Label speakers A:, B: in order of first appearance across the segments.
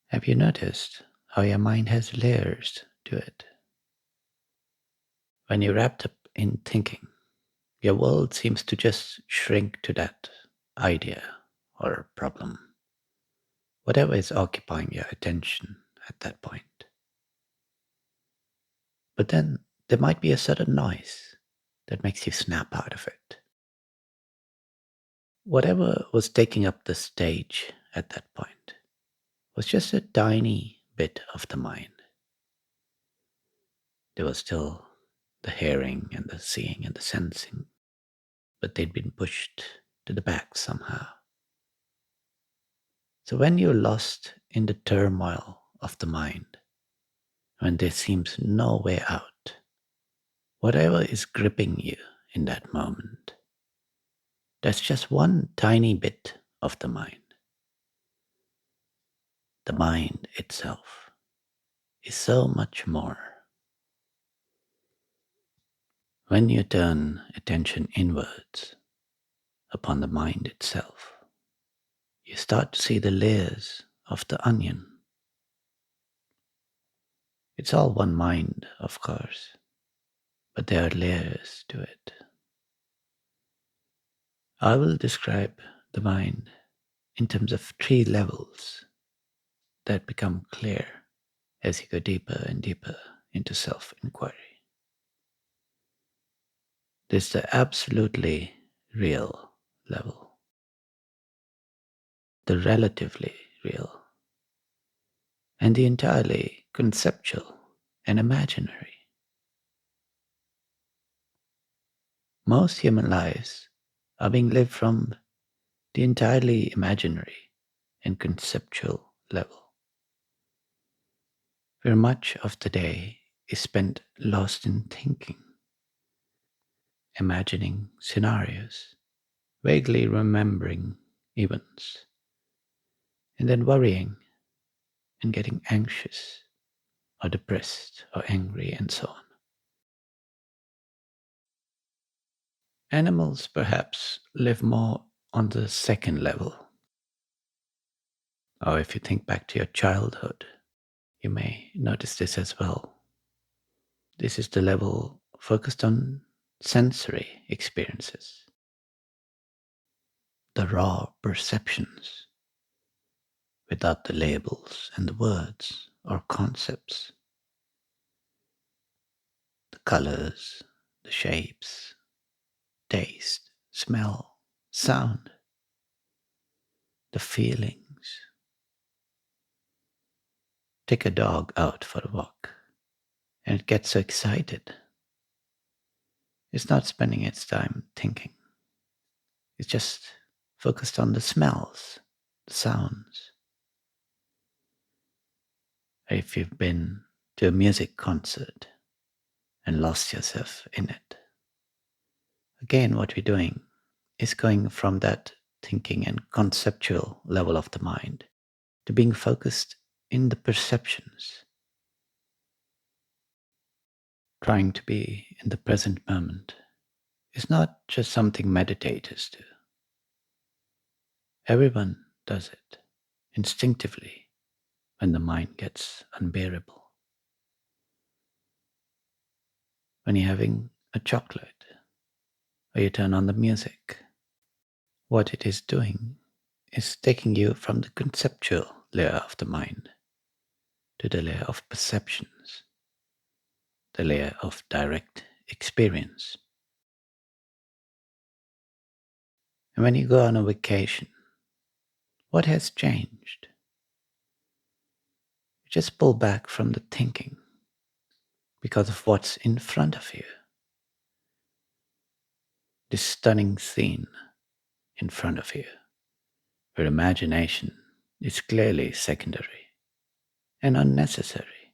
A: Have you noticed how your mind has layers to it? When you're wrapped up in thinking, your world seems to just shrink to that idea or problem, whatever is occupying your attention at that point. But then there might be a sudden noise that makes you snap out of it. Whatever was taking up the stage at that point was just a tiny bit of the mind. There was still the hearing and the seeing and the sensing, but they'd been pushed to the back somehow. So when you're lost in the turmoil of the mind, when there seems no way out, whatever is gripping you in that moment, that's just one tiny bit of the mind. The mind itself is so much more. When you turn attention inwards upon the mind itself, you start to see the layers of the onion. It's all one mind, of course, but there are layers to it. I will describe the mind in terms of three levels that become clear as you go deeper and deeper into self inquiry. There's the absolutely real level, the relatively real, and the entirely conceptual and imaginary. Most human lives are being lived from the entirely imaginary and conceptual level, where much of the day is spent lost in thinking, imagining scenarios, vaguely remembering events, and then worrying and getting anxious or depressed or angry and so on. Animals perhaps live more on the second level. Or if you think back to your childhood, you may notice this as well. This is the level focused on sensory experiences, the raw perceptions, without the labels and the words or concepts, the colors, the shapes, taste, smell, sound, the feelings. Take a dog out for a walk and it gets so excited. It's not spending its time thinking. It's just focused on the smells, the sounds. If you've been to a music concert and lost yourself in it, again, what we're doing is going from that thinking and conceptual level of the mind to being focused in the perceptions, trying to be in the present moment is not just something meditators do. Everyone does it instinctively when the mind gets unbearable. When you're having a chocolate or you turn on the music, what it is doing is taking you from the conceptual layer of the mind to the layer of perceptions, the layer of direct experience. And when you go on a vacation, what has changed? You just pull back from the thinking because of what's in front of you. This stunning scene in front of you, where imagination is clearly secondary and unnecessary.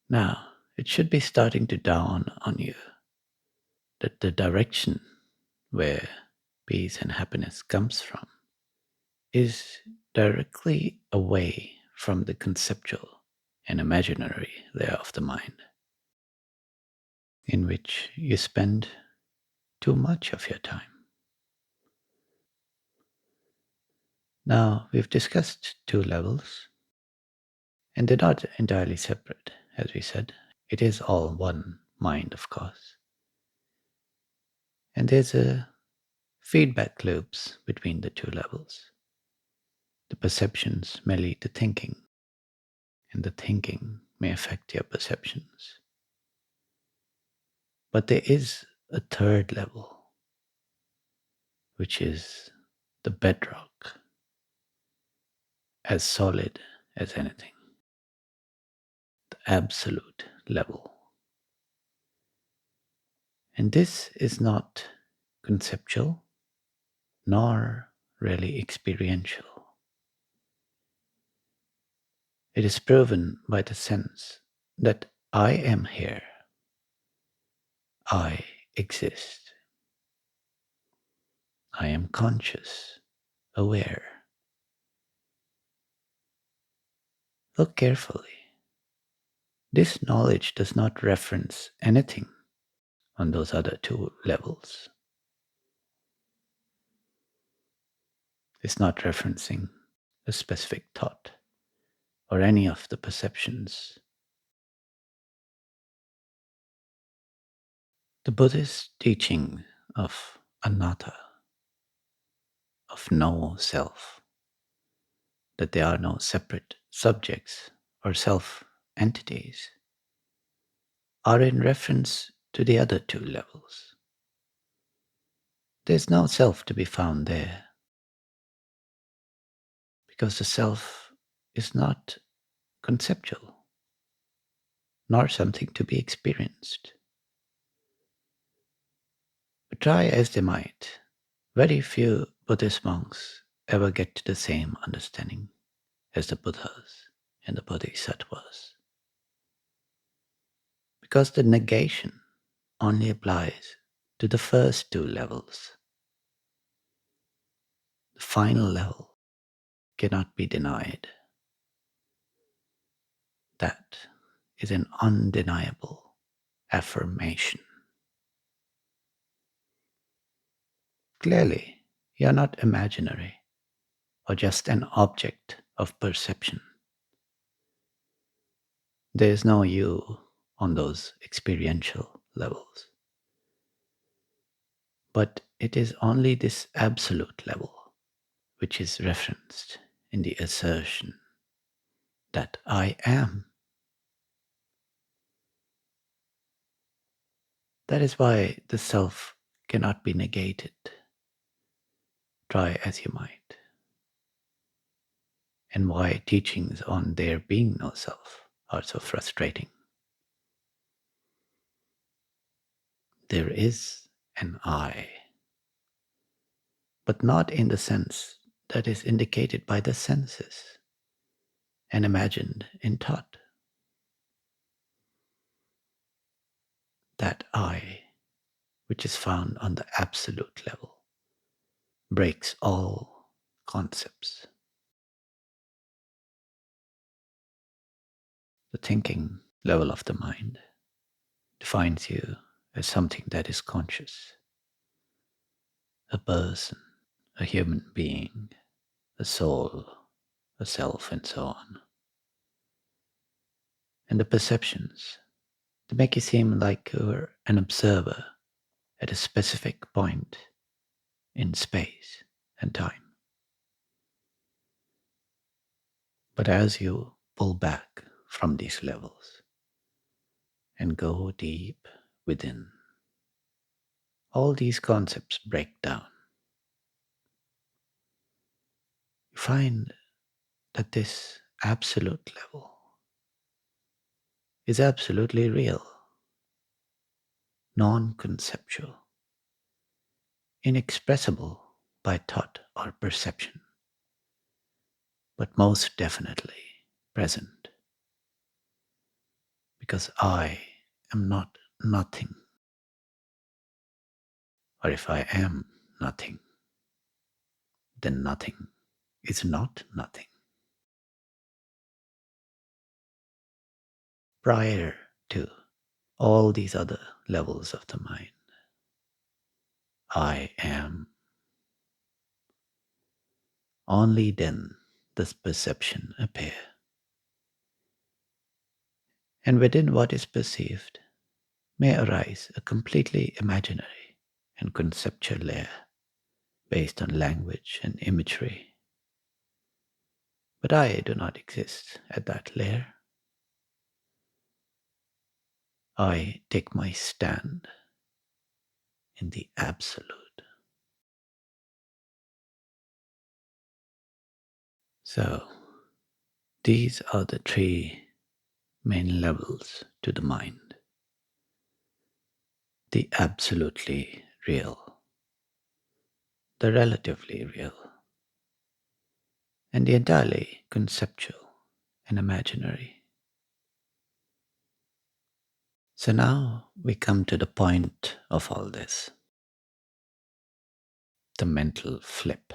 A: Now, it should be starting to dawn on you that the direction where peace and happiness comes from is directly away from the conceptual and imaginary layer of the mind, in which you spend too much of your time. Now, we've discussed two levels, and they're not entirely separate, as we said. It is all one mind, of course. And there's a feedback loops between the two levels. The perceptions may lead to thinking, and the thinking may affect your perceptions. But there is a third level, which is the bedrock, as solid as anything, the absolute level. And this is not conceptual nor really experiential. It is proven by the sense that I am here, I exist, I am conscious, aware. Look carefully. This knowledge does not reference anything on those other two levels. It's not referencing a specific thought or any of the perceptions. The Buddhist teaching of Anatta, of no self, that there are no separate subjects or self entities, are in reference to the other two levels. There's no self to be found there because the self is not conceptual nor something to be experienced. But try as they might, very few Buddhist monks ever get to the same understanding as the Buddhas and the Bodhisattvas. Because the negation only applies to the first two levels. The final level cannot be denied. That is an undeniable affirmation. Clearly, you are not imaginary or just an object of perception. There is no you on those experiential levels. But it is only this absolute level which is referenced in the assertion that I am. That is why the self cannot be negated, try as you might, and why teachings on there being no self are so frustrating. There is an I, but not in the sense that is indicated by the senses and imagined in thought. That I, which is found on the absolute level, breaks all concepts. The thinking level of the mind defines you as something that is conscious, a person, a human being, a soul, a self, and so on. And the perceptions, they make you seem like you're an observer at a specific point in space and time. But as you pull back from these levels and go deep within, all these concepts break down. You find that this absolute level is absolutely real, non conceptual, inexpressible by thought or perception, but most definitely present. Because I am not nothing, or if I am nothing, then nothing is not nothing. Prior to all these other levels of the mind, I am only then does perception appear. And within what is perceived may arise a completely imaginary and conceptual layer based on language and imagery. But I do not exist at that layer. I take my stand in the absolute. So, these are the three main levels to the mind: the absolutely real, the relatively real, and the entirely conceptual and imaginary. So now we come to the point of all this: the mental flip,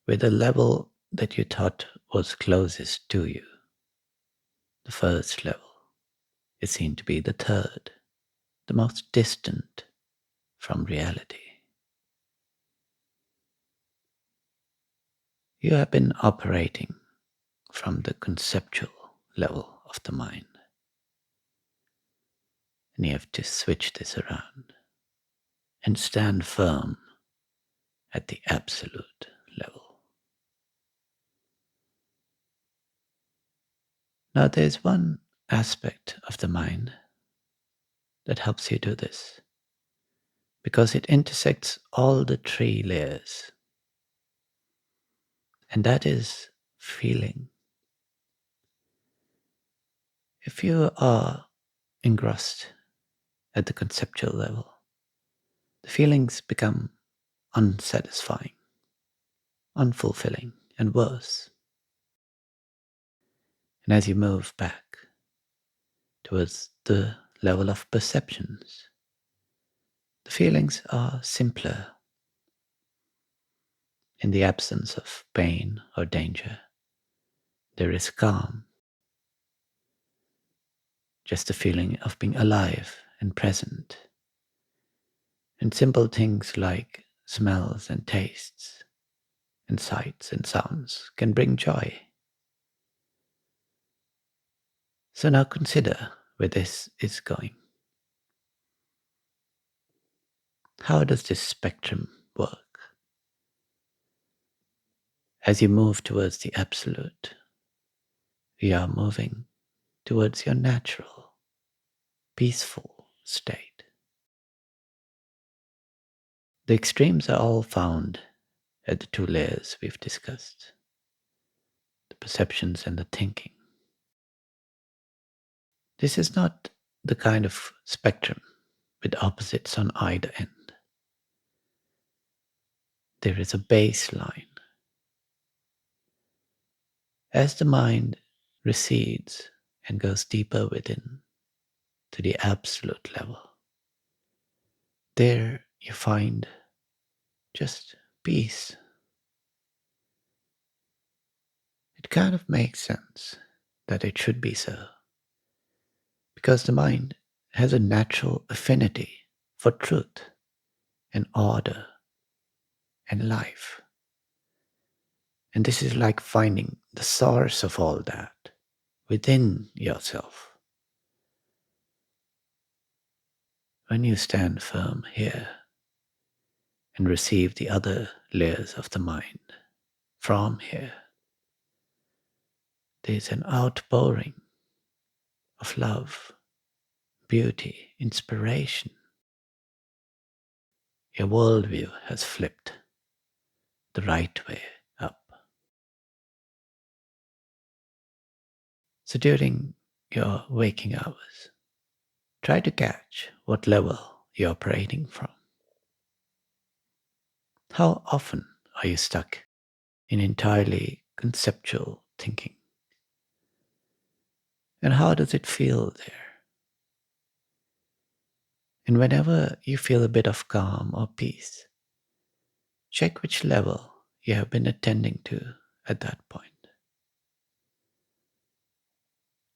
A: where the level that you thought was closest to you, the first level, is seen to be the third, the most distant from reality. You have been operating from the conceptual level of the mind, and you have to switch this around and stand firm at the absolute level. Now, there's one aspect of the mind that helps you do this because it intersects all the three layers, and that is feeling. If you are engrossed at the conceptual level, the feelings become unsatisfying, unfulfilling, and worse. And as you move back towards the level of perceptions, the feelings are simpler. In the absence of pain or danger, there is calm, just a feeling of being alive and present. And simple things like smells and tastes and sights and sounds can bring joy. So now consider where this is going. How does this spectrum work? As you move towards the absolute, you are moving towards your natural, peaceful state. The extremes are all found at the two layers we've discussed: the perceptions and the thinking. This is not the kind of spectrum with opposites on either end. There is a baseline. As the mind recedes and goes deeper within to the absolute level, there you find just peace. It kind of makes sense that it should be so, because the mind has a natural affinity for truth and order and life. And this is like finding the source of all that within yourself. When you stand firm here and receive the other layers of the mind from here, there's an outpouring of love, beauty, inspiration. Your worldview has flipped the right way up. So during your waking hours, try to catch what level you're operating from. How often are you stuck in entirely conceptual thinking? And how does it feel there? And whenever you feel a bit of calm or peace, check which level you have been attending to at that point.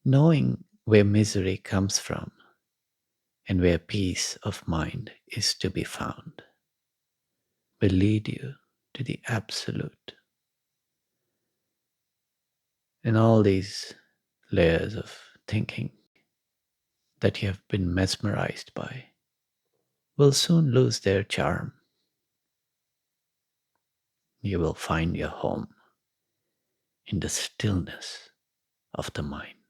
A: Knowing where misery comes from and where peace of mind is to be found will lead you to the absolute. And all these layers of thinking that you have been mesmerized by will soon lose their charm. You will find your home in the stillness of the mind.